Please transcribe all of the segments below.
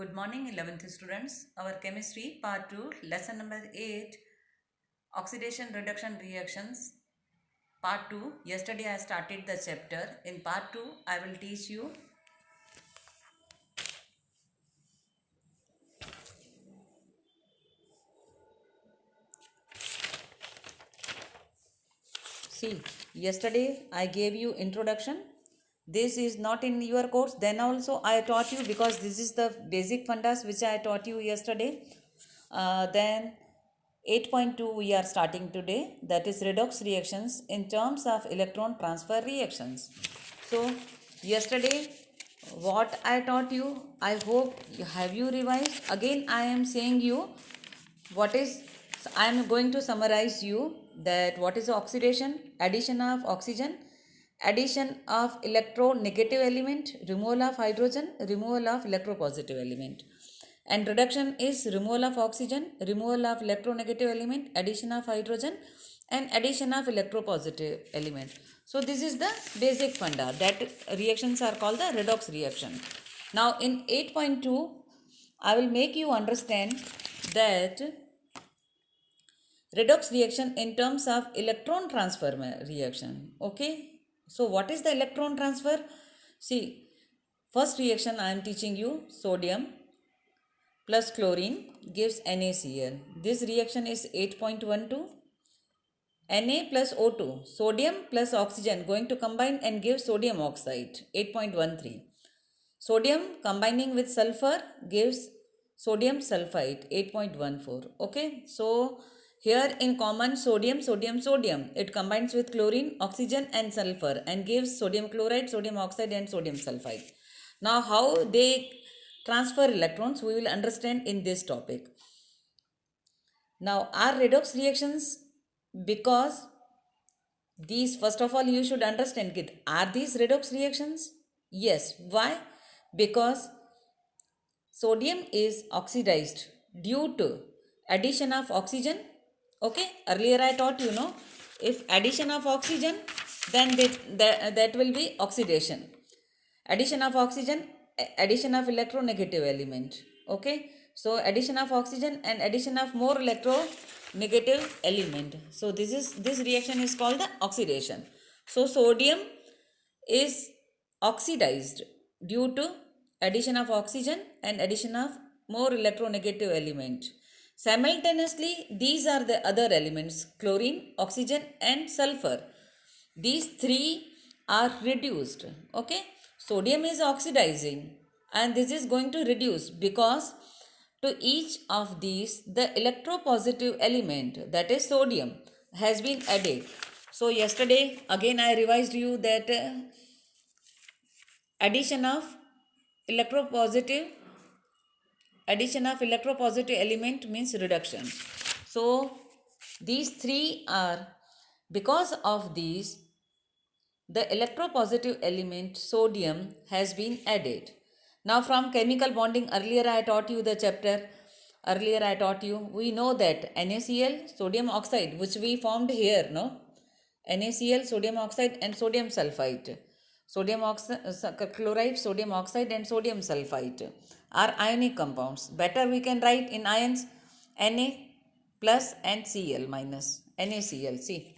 Good morning, 11th students. Our chemistry part 2, lesson number 8, oxidation reduction reactions, part 2. Yesterday I started the chapter. In part 2, I will teach you see, yesterday I gave you introduction. This is not in your course. Then also I taught you because this is the basic fundas which I taught you yesterday. Then 8.2 we are starting today, that is redox reactions in terms of electron transfer reactions. So yesterday what I taught you, I hope have you revised. Again I am saying you what is, I am going to summarize you that what is oxidation: addition of oxygen, addition of electronegative element, removal of hydrogen, removal of electropositive element. And reduction is removal of oxygen, removal of electronegative element, addition of hydrogen, and addition of electropositive element. So this is the basic funda that reactions are called the redox reaction. Now in 8.2 I will make you understand that redox reaction in terms of electron transfer reaction. Okay, so what is the electron transfer? See, first reaction I am teaching you, sodium plus chlorine gives NaCl. This reaction is 8.12. Na plus O2, sodium plus oxygen going to combine and give sodium oxide, 8.13. Sodium combining with sulfur gives sodium sulfite, 8.14. Okay, so here in common sodium, it combines with chlorine, oxygen and sulfur and gives sodium chloride, sodium oxide and sodium sulfite. Now how they transfer electrons we will understand in this topic. Now are redox reactions because these, first of all you should understand it, are these redox reactions? Yes. Why? Because sodium is oxidized due to addition of oxygen. Okay, earlier I taught you, no, if addition of oxygen, then that will be oxidation. Addition of oxygen, addition of electronegative element. Okay, so addition of oxygen and addition of more electronegative element. So this reaction is called the oxidation. So sodium is oxidized due to addition of oxygen and addition of more electronegative element. Simultaneously, these are the other elements: chlorine, oxygen and sulfur. These three are reduced. Okay, sodium is oxidizing and this is going to reduce because to each of these the electropositive element, that is sodium, has been added. So yesterday again I revised you that addition of electropositive element means reduction. So these three are, because of these the electropositive element sodium has been added. Now from chemical bonding, earlier I taught you the chapter, we know that NaCl, sodium oxide, which we formed here, no, NaCl, sodium oxide and sodium sulfite, chloride, sodium oxide and sodium sulfite are ionic compounds. Better we can write in ions Na plus and Cl minus, NaCl. See,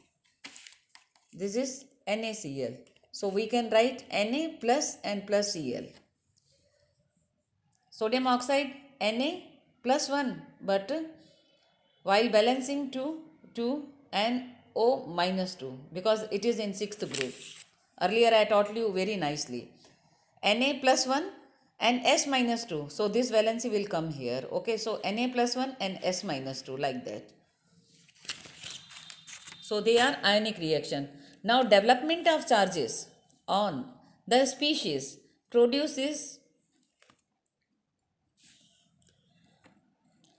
this is NaCl. So we can write Na plus and plus Cl. Sodium oxide Na plus 1, but while balancing to 2 and O minus 2 because it is in 6th group. Earlier I taught you very nicely. Na plus 1 and S minus 2. So this valency will come here. Okay, so Na plus 1 and S minus 2, like that. So they are ionic reaction. Now development of charges on the species produces,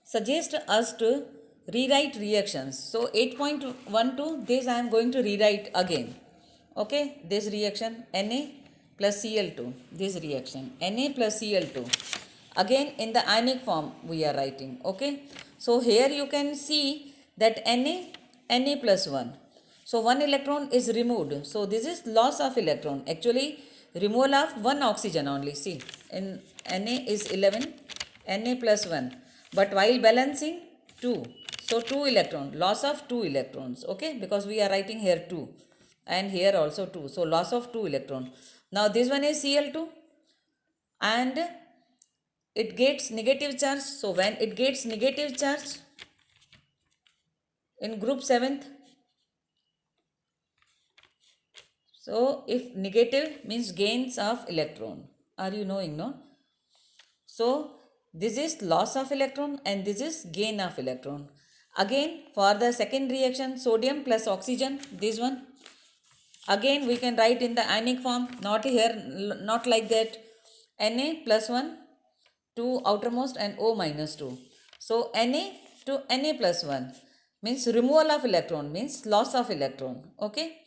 suggest us to rewrite reactions. So 8.12, this I am going to rewrite again. Okay, this reaction Na plus Cl2, this reaction Na plus Cl2, again in the ionic form we are writing. Okay, so here you can see that Na plus 1. So one electron is removed. So this is loss of electron. Actually removal of one oxygen only. See, in Na is 11 Na plus 1. But while balancing 2, so 2 electron, loss of 2 electrons, okay, because we are writing here 2 and here also 2, so loss of 2 electron. Now this one is Cl2 and it gets negative charge. So when it gets negative charge in group 7th, so if negative means gains of electron, are you knowing, no? So this is loss of electron and this is gain of electron. Again for the second reaction, sodium plus oxygen, this one, again we can write in the ionic form, not here, not like that. Na plus 1, 2 outermost and O minus 2. So Na to Na plus 1 means removal of electron, means loss of electron, okay.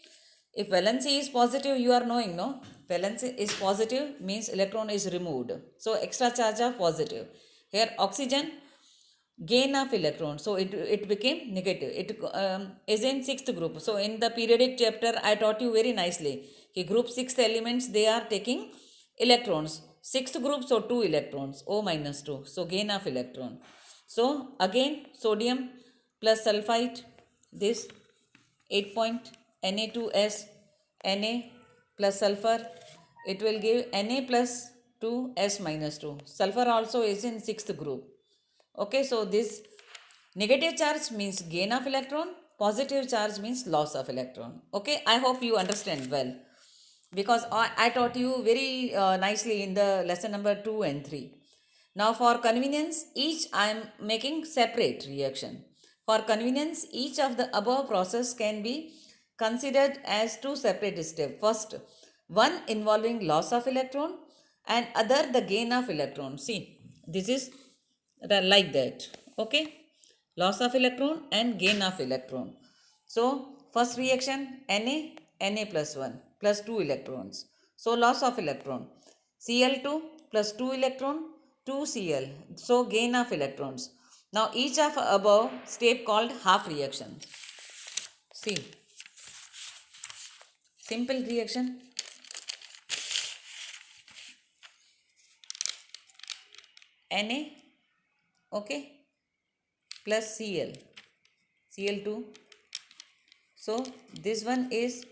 If valency is positive, you are knowing, no? Valency is positive means electron is removed. So extra charge of positive. Here oxygen, gain of electron. So it became negative. It is in sixth group. So in the periodic chapter, I taught you very nicely. Group 6 elements, they are taking electrons. Sixth group, so 2 electrons, O minus 2. So gain of electron. So again sodium plus sulfite, this 8 point Na2S, Na plus sulfur, it will give Na plus 2S minus 2. Sulfur also is in sixth group. Okay, so this negative charge means gain of electron, positive charge means loss of electron. Okay, I hope you understand well, because I taught you very nicely in the lesson number 2 and 3. Now for convenience, each I am making separate reaction. For convenience, each of the above process can be considered as two separate steps. First, one involving loss of electron and other the gain of electron. See, this is like that, okay, loss of electron and gain of electron. So first reaction, Na plus 1 plus 2 electrons, so loss of electron. Cl2 plus 2 electron, 2 Cl, so gain of electrons. Now each of above step called half reaction. See, simple reaction, Na, okay, plus Cl2. So this one is,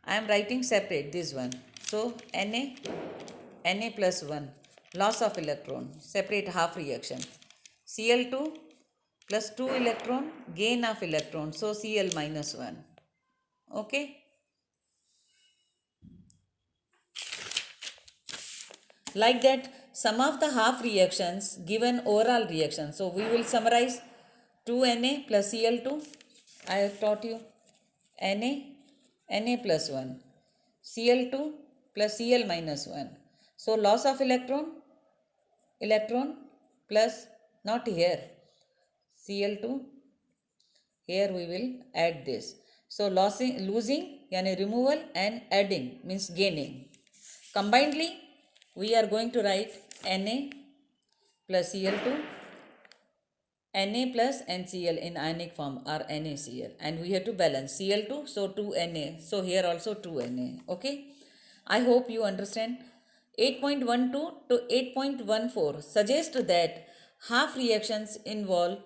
I am writing separate, this one. So Na plus 1, loss of electron, separate half reaction. Cl2 plus 2 electron, gain of electron, so Cl minus 1. Okay. Like that, some of the half reactions give an overall reaction. So we will summarize 2Na plus Cl2. I have taught you Na plus 1, Cl2 plus Cl minus 1. So loss of electron plus, not here, Cl2, here we will add this. So losing, yani removal, and adding means gaining. Combinedly, we are going to write Na plus Cl2, Na plus NCl in ionic form or NaCl, and we have to balance Cl2, so 2Na, so here also 2Na. Okay, I hope you understand. 8.12 to 8.14 suggest that half reactions involve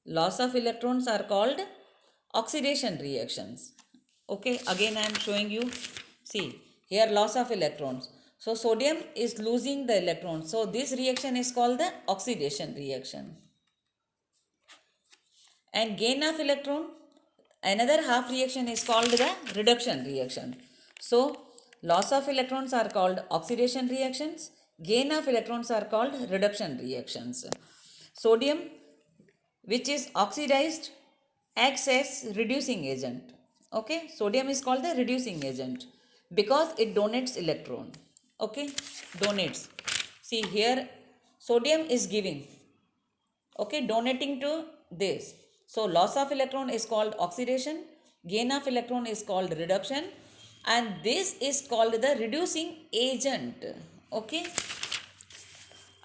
loss of electrons are called oxidation reactions. Okay, again I am showing you. See, here loss of electrons. So sodium is losing the electrons. So this reaction is called the oxidation reaction. And gain of electron, another half reaction is called the reduction reaction. So loss of electrons are called oxidation reactions. Gain of electrons are called reduction reactions. Sodium, which is oxidized, acts as reducing agent. Okay, sodium is called the reducing agent because it donates electron. Okay, donates. See here, sodium is giving, okay, donating to this. So loss of electron is called oxidation, gain of electron is called reduction, and this is called the reducing agent. Okay,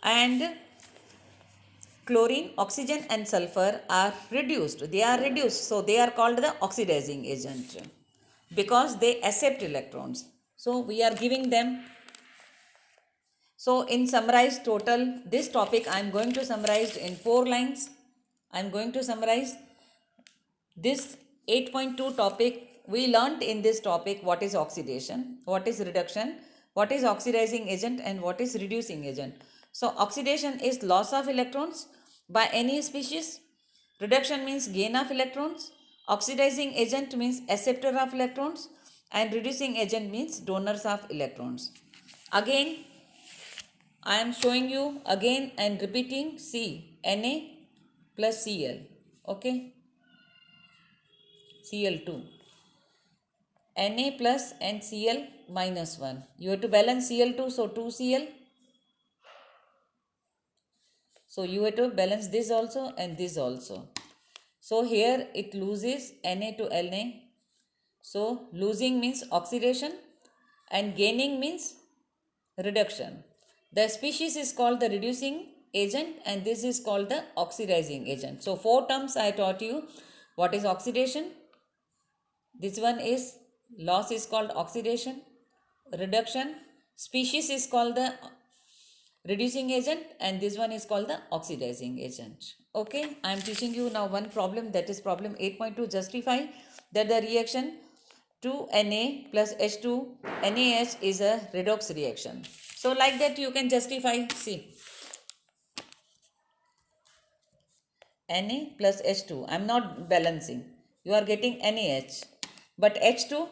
and chlorine, oxygen and sulfur are reduced. They are reduced. So they are called the oxidizing agent because they accept electrons. So we are giving them. So in summarize total this topic I am going to summarize in 4 lines. I am going to summarize this 8.2 topic. We learnt in this topic what is oxidation, what is reduction, what is oxidizing agent, and what is reducing agent. So oxidation is loss of electrons by any species. Reduction means gain of electrons. Oxidizing agent means acceptor of electrons, and reducing agent means donors of electrons. Again I am showing you again and repeating. See, Na plus Cl, okay, Cl2, Na plus and Cl minus 1. You have to balance Cl2, so 2Cl. So you have to balance this also and this also. So here it loses Na to Na. So losing means oxidation and gaining means reduction. The species is called the reducing agent and this is called the oxidizing agent. So 4 terms I taught you. What is oxidation? This one is loss is called oxidation. Reduction, species is called the reducing agent, and this one is called the oxidizing agent. Okay, I am teaching you now one problem, that is problem 8.2. Justify that the reaction 2Na plus H2 NaH is a redox reaction. So like that you can justify. See, Na plus H2, I am not balancing, you are getting NaH, but H2,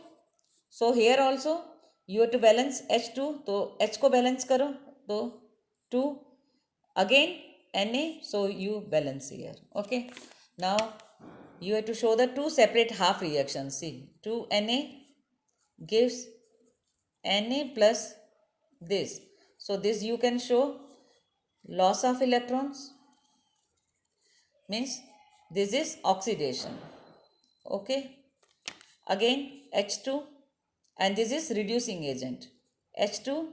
so here also you have to balance H2, तो H को balance करो, तो 2 again Na, so you balance here. Okay, now you have to show the 2 separate half reactions. See, 2Na gives Na plus this, so this you can show loss of electrons, means this is oxidation. Okay, again H2, and this is reducing agent. H2,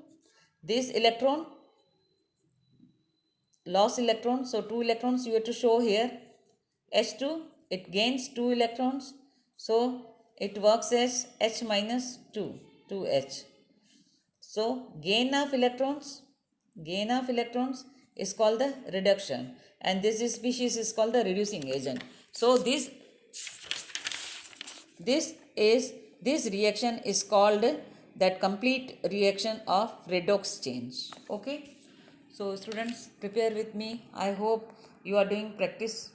this electron loss electron, so 2 electrons you have to show here. H2, it gains 2 electrons, so it works as H minus 2, 2H. So gain of electrons is called the reduction, and this species is called the reducing agent. So this reaction is called that complete reaction of redox change. Okay, so students, prepare with me. I hope you are doing practice